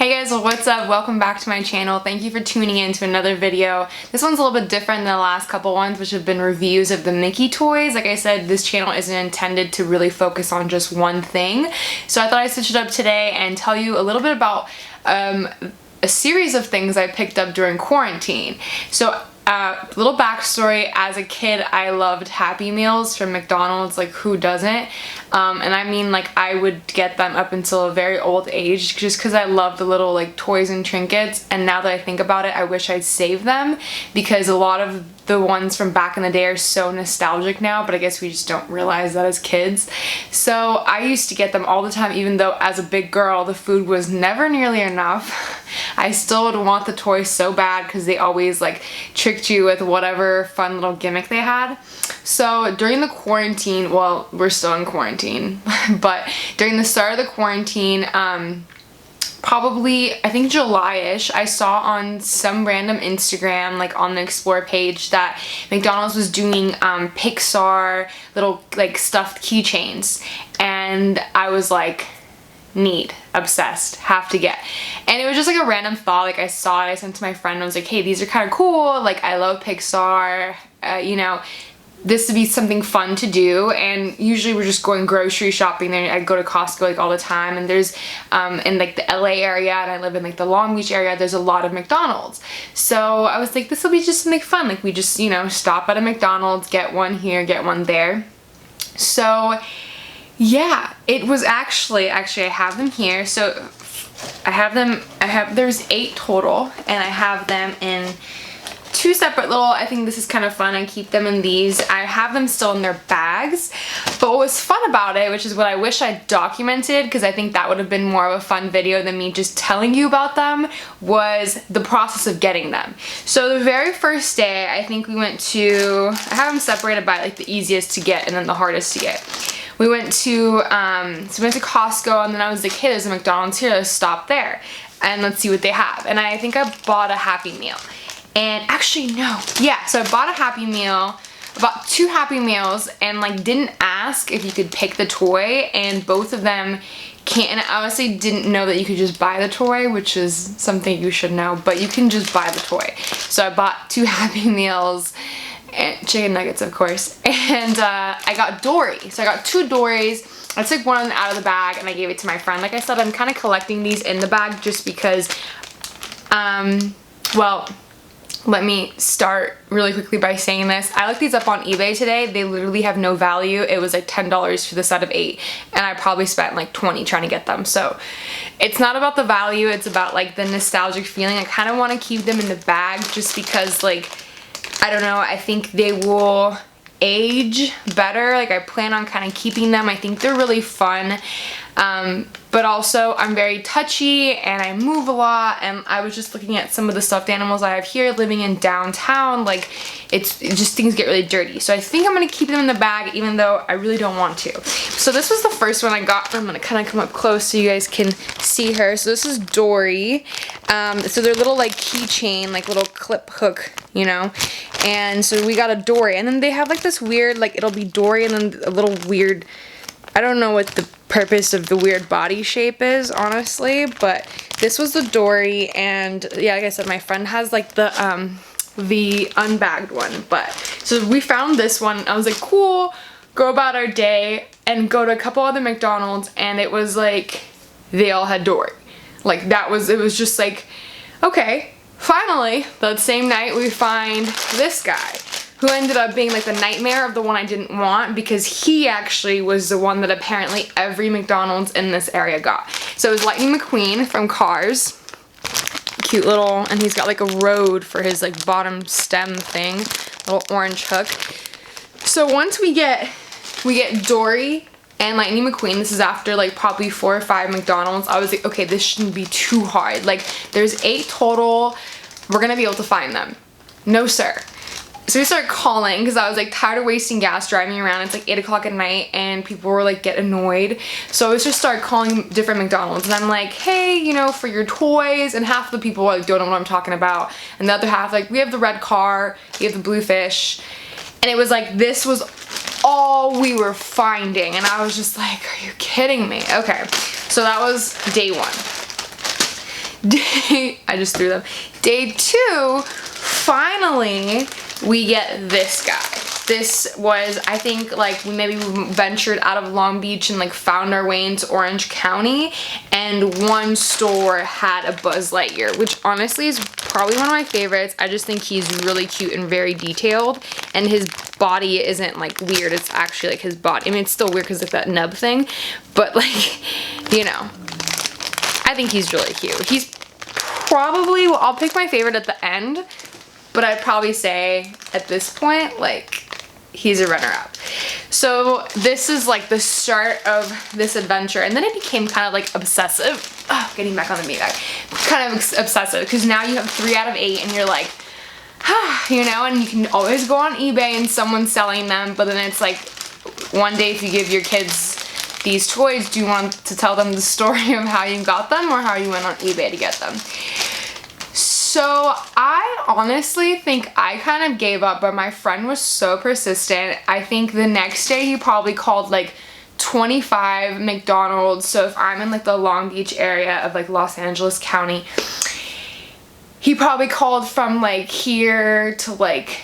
Hey guys, what's up? Welcome back to my channel. Thank you for tuning in to another video. This one's a little bit different than the last couple ones, which have been reviews of the Mickey toys. Like I said, this channel isn't intended to really focus on just one thing. So I thought I'd switch it up today and tell you a little bit about a series of things I picked up during quarantine. So little backstory, as a kid I loved Happy Meals from McDonald's, like who doesn't? And I mean, like, I would get them up until a very old age just because I love the little like toys and trinkets, and now that I think about it, I wish I'd saved them because a lot of the ones from back in the day are so nostalgic now, but I guess we just don't realize that as kids. So I used to get them all the time, even though as a big girl the food was never nearly enough. I still would want the toys so bad because they always like tricked you with whatever fun little gimmick they had. So during the quarantine, well, we're still in quarantine, but during the start of the quarantine, probably I think July-ish, I saw on some random Instagram, like on the Explore page, that McDonald's was doing Pixar little like stuffed keychains, and I was like, need, obsessed, have to get. And it was just like a random thought, like I saw it, I sent to my friend, I was like, hey, these are kind of cool, like I love Pixar, you know, this would be something fun to do. And usually we're just going grocery shopping there. I go to Costco like all the time, and there's in like the LA area, and I live in like the Long Beach area, there's a lot of McDonald's. So I was like, this will be just something fun, like we just, you know, stop at a McDonald's, get one here, get one there. So yeah, it was actually I have them here. So there's 8 total, and I have them in 2 separate little, I think this is kind of fun, I keep them in these. I have them still in their bags, but what was fun about it, which is what I wish I documented, because I think that would have been more of a fun video than me just telling you about them, was the process of getting them. So the very first day, I think we went to, I have them separated by like the easiest to get and then the hardest to get. We went to Costco, and then I was like, hey, there's a McDonald's here, let's stop there and let's see what they have. And I think I bought a Happy Meal. And actually, no. Yeah, so I bought a Happy Meal, I bought 2 Happy Meals, and like didn't ask if you could pick the toy, and both of them can't, and I honestly didn't know that you could just buy the toy, which is something you should know, but you can just buy the toy. So I bought 2 Happy Meals, and chicken nuggets, of course, and I got Dory. So I got 2 Dories. I took one out of the bag and I gave it to my friend. Like I said, I'm kind of collecting these in the bag just because, well, let me start really quickly by saying this. I looked these up on eBay today. They literally have no value. It was like $10 for the set of 8, and I probably spent like 20 trying to get them. So it's not about the value, it's about like the nostalgic feeling. I kind of want to keep them in the bag just because, like, I don't know, I think they will age better. Like I plan on kind of keeping them. I think they're really fun. But also I'm very touchy and I move a lot, and I was just looking at some of the stuffed animals I have here living in downtown. Like it just things get really dirty. So I think I'm gonna keep them in the bag even though I really don't want to. So this was the first one I got. I'm gonna kind of come up close so you guys can see her. So this is Dory. So they're little like keychain, like little clip hook, you know. And so we got a Dory, and then they have like this weird, like it'll be Dory and then a little weird, I don't know what the purpose of the weird body shape is, honestly, but this was the Dory, and yeah, like I said, my friend has like the unbagged one. But so we found this one. I was like, cool, go about our day and go to a couple other McDonald's, and it was like they all had Dory. Like it was just like, okay, finally, that same night we find this guy, who ended up being like the nightmare of the one I didn't want, because he actually was the one that apparently every McDonald's in this area got. So it was Lightning McQueen from Cars. Cute little, and he's got like a road for his like bottom stem thing, little orange hook. So once we get Dory and Lightning McQueen, this is after like probably 4 or 5 McDonald's, I was like, okay, this shouldn't be too hard. Like there's 8 total, we're gonna be able to find them. No sir. So we started calling because I was like tired of wasting gas driving around. It's like 8 o'clock at night and people were like get annoyed. So I just started calling different McDonald's, and I'm like, hey, you know, for your toys, and half the people like don't know what I'm talking about, and the other half like, we have the red car, we have the blue fish, and it was like this was all we were finding, and I was just like, are you kidding me? Okay, so that was day 1. I just threw them. Day 2, finally, we get this guy. This was, I think, like, we maybe ventured out of Long Beach and like found our way into Orange County, and one store had a Buzz Lightyear, which honestly is probably one of my favorites. I just think he's really cute and very detailed, and his body isn't like weird. It's actually like his body. I mean, it's still weird because like that nub thing, but like, you know, I think he's really cute. He's probably, well, I'll pick my favorite at the end, but I'd probably say at this point, like, he's a runner-up. So this is like the start of this adventure, and then it became kind of like obsessive. Oh, getting back on the meat bag. Kind of obsessive, because now you have 3 out of 8 and you're like, you know, and you can always go on eBay and someone's selling them, but then it's like, one day if you give your kids these toys, do you want to tell them the story of how you got them or how you went on eBay to get them? So I honestly think I kind of gave up, but my friend was so persistent. I think the next day he probably called like 25 McDonald's. So if I'm in like the Long Beach area of like Los Angeles County, he probably called from like here to like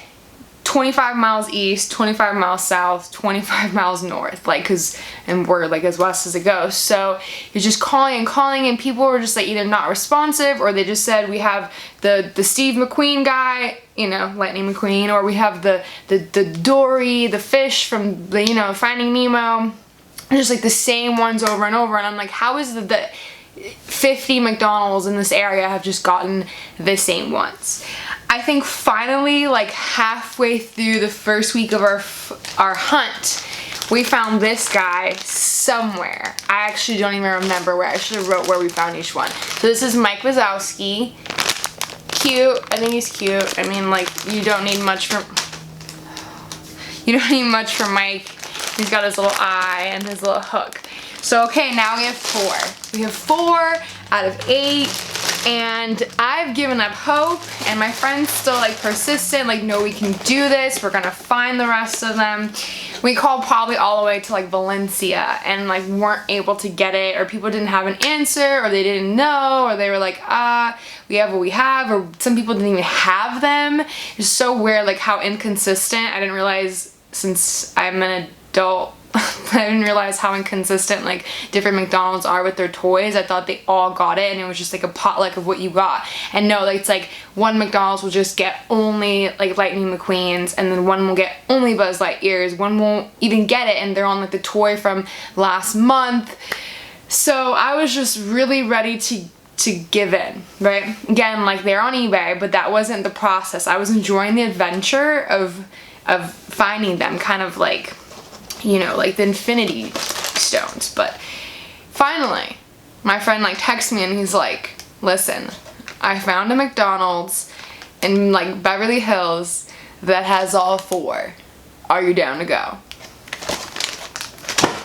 25 miles east, 25 miles south, 25 miles north, like, and we're like as west as it goes. So you're just calling and calling, and people were just like either not responsive, or they just said, we have the Steve McQueen guy, you know, Lightning McQueen, or we have the Dory, the fish from the, you know, Finding Nemo. Just like the same ones over and over, and I'm like, how is the 50 McDonald's in this area have just gotten the same ones? I think finally, like halfway through the first week of our hunt, we found this guy somewhere. I actually don't even remember where. I should have wrote where we found each one. So this is Mike Wazowski. Cute. I think he's cute. I mean, like, you don't need much from Mike. He's got his little eye and his little hook. So okay, now we have 4. We have 4 out of 8. And I've given up hope, and my friend's still like persistent, like, no, we can do this, we're gonna find the rest of them. We called probably all the way to like Valencia and like weren't able to get it, or people didn't have an answer, or they didn't know, or they were like, we have what we have, or some people didn't even have them. It's so weird, like how inconsistent. I didn't realize, since I'm an adult, I didn't realize how inconsistent like different McDonald's are with their toys. I thought they all got it and it was just like a potluck of what you got. And no, like, it's like one McDonald's will just get only like Lightning McQueen's, and then one will get only Buzz Lightyear's. One won't even get it, and they're on like the toy from last month. So I was just really ready to give in, right? Again, like, they're on eBay, but that wasn't the process. I was enjoying the adventure of finding them, kind of like, you know, like the Infinity Stones. But finally, my friend like texts me and he's like, listen, I found a McDonald's in like Beverly Hills that has all 4. Are you down to go?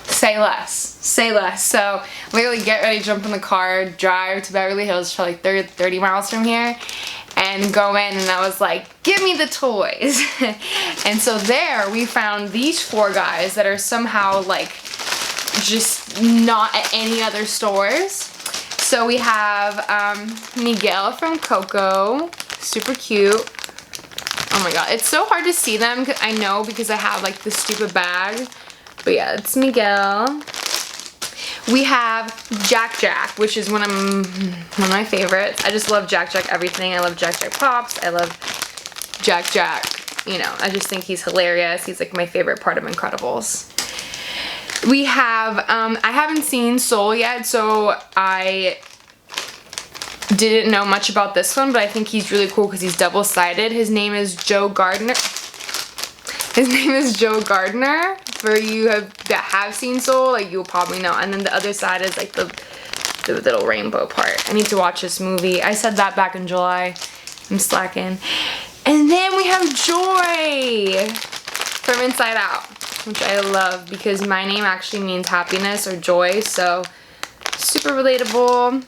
Say less. Say less. So literally get ready, jump in the car, drive to Beverly Hills for like 30 miles from here, and go in, and I was like, give me the toys. And so there we found these 4 guys that are somehow like just not at any other stores. So we have Miguel from Coco, super cute. Oh my god, it's so hard to see them, I know, because I have like this stupid bag. But yeah, it's Miguel. We have Jack Jack, which is one of my favorites. I just love Jack Jack everything. I love Jack Jack Pops. I love Jack Jack. You know, I just think he's hilarious. He's like my favorite part of Incredibles. We have, I haven't seen Soul yet, so I didn't know much about this one, but I think he's really cool because he's double-sided. His name is Joe Gardner. His name is Joe Gardner. For you that have seen Soul, like, you'll probably know. And then the other side is like the little rainbow part. I need to watch this movie. I said that back in July. I'm slacking. And then we have Joy from Inside Out, which I love because my name actually means happiness or joy. So super relatable.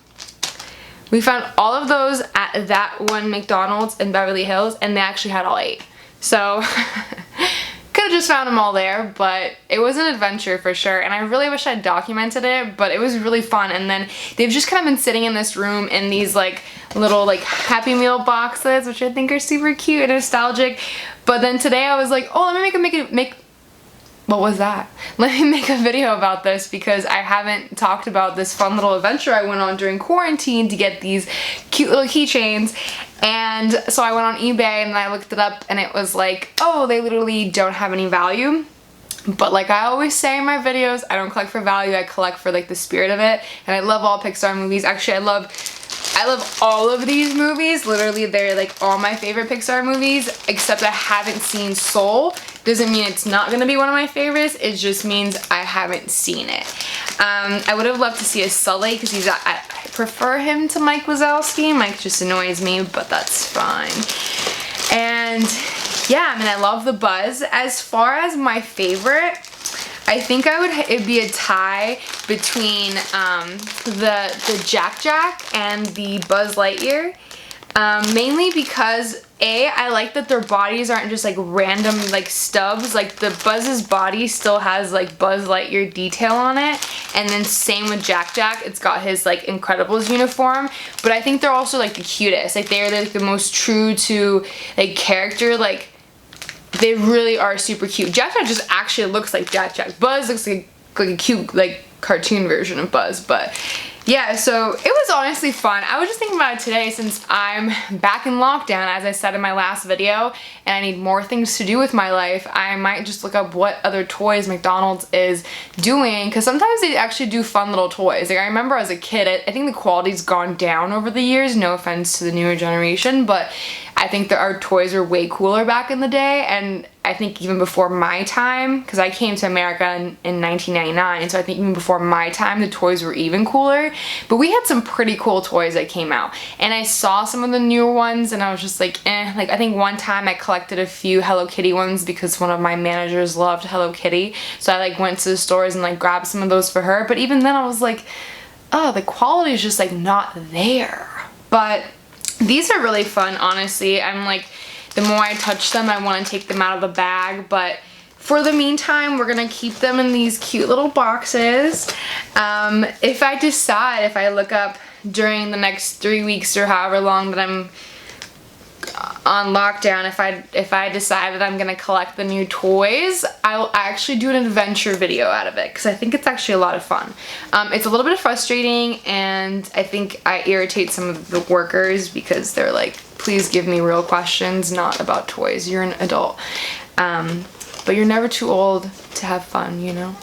We found all of those at that one McDonald's in Beverly Hills, and they actually had all 8. So could have just found them all there, but it was an adventure for sure, and I really wish I'd documented it, but it was really fun. And then they've just kind of been sitting in this room in these like little like Happy Meal boxes, which I think are super cute and nostalgic. But then today I was like, oh, let me what was that? Let me make a video about this because I haven't talked about this fun little adventure I went on during quarantine to get these cute little keychains. And so I went on eBay and I looked it up and it was like, oh, they literally don't have any value. But like I always say in my videos, I don't collect for value, I collect for like the spirit of it. And I love all Pixar movies. Actually, I love all of these movies. Literally, they're like all my favorite Pixar movies, except I haven't seen Soul. Doesn't mean it's not gonna be one of my favorites, it just means I haven't seen it. I would have loved to see a Sully because I prefer him to Mike Wazowski. Mike just annoys me, but that's fine. And yeah, I mean, I love the Buzz. As far as my favorite, I think it'd be a tie between the Jack Jack and the Buzz Lightyear. Mainly because I like that their bodies aren't just like random like stubs. Like the Buzz's body still has like Buzz Lightyear detail on it, and then same with Jack Jack, it's got his like Incredibles uniform. But I think they're also like the cutest. Like they're like the most true to like character. Like they really are super cute. Jack Jack just actually looks like Jack Jack. Buzz looks like a cute like cartoon version of Buzz, but yeah, so it was honestly fun. I was just thinking about it today since I'm back in lockdown, as I said in my last video, and I need more things to do with my life. I might just look up what other toys McDonald's is doing, because sometimes they actually do fun little toys. Like I remember as a kid, I think the quality's gone down over the years, no offense to the newer generation, but I think that our toys were way cooler back in the day, and I think even before my time, because I came to America in 1999, so I think even before my time, the toys were even cooler. But we had some pretty cool toys that came out, and I saw some of the newer ones, and I was just like, eh. Like I think one time I collected a few Hello Kitty ones because one of my managers loved Hello Kitty, so I like went to the stores and like grabbed some of those for her. But even then I was like, oh, the quality is just like not there. But these are really fun, honestly. I'm like, the more I touch them, I want to take them out of the bag, but for the meantime, we're gonna keep them in these cute little boxes. If I look up during the next 3 weeks or however long that I'm on lockdown, if I decide that I'm gonna collect the new toys, I'll actually do an adventure video out of it because I think it's actually a lot of fun. It's a little bit frustrating, and I think I irritate some of the workers because they're like, please give me real questions, not about toys. You're an adult. But you're never too old to have fun, you know?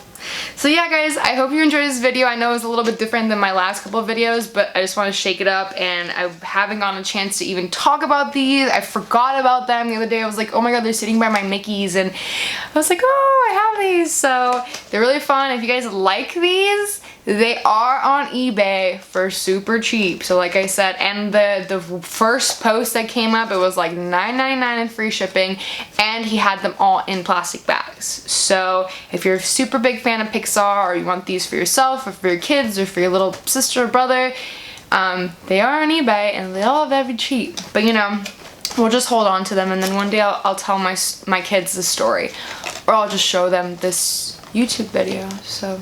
So yeah, guys, I hope you enjoyed this video. I know it was a little bit different than my last couple of videos, but I just want to shake it up, and I haven't gotten a chance to even talk about these. I forgot about them the other day. I was like, oh my god, they're sitting by my Mickeys, and I was like, oh, I have these. So they're really fun. If you guys like these, they are on eBay for super cheap. So like I said, and the first post that came up, it was like $9.99 and free shipping, and he had them all in plastic bags. So if you're a super big fan of Pixar, or you want these for yourself or for your kids or for your little sister or brother, they are on eBay and they all very cheap. But you know, we'll just hold on to them, and then one day I'll tell my kids the story, or I'll just show them this YouTube video. So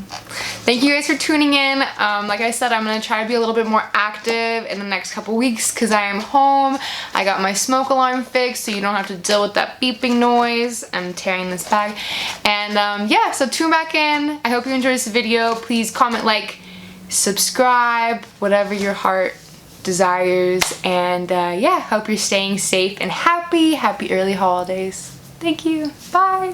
thank you guys for tuning in. Like I said, I'm gonna try to be a little bit more active in the next couple weeks because I am home. I got my smoke alarm fixed, so you don't have to deal with that beeping noise. I'm tearing this bag, and yeah, so tune back in. I hope you enjoyed this video. Please comment, like, subscribe, whatever your heart desires, and yeah, hope you're staying safe and happy early holidays. Thank you. Bye.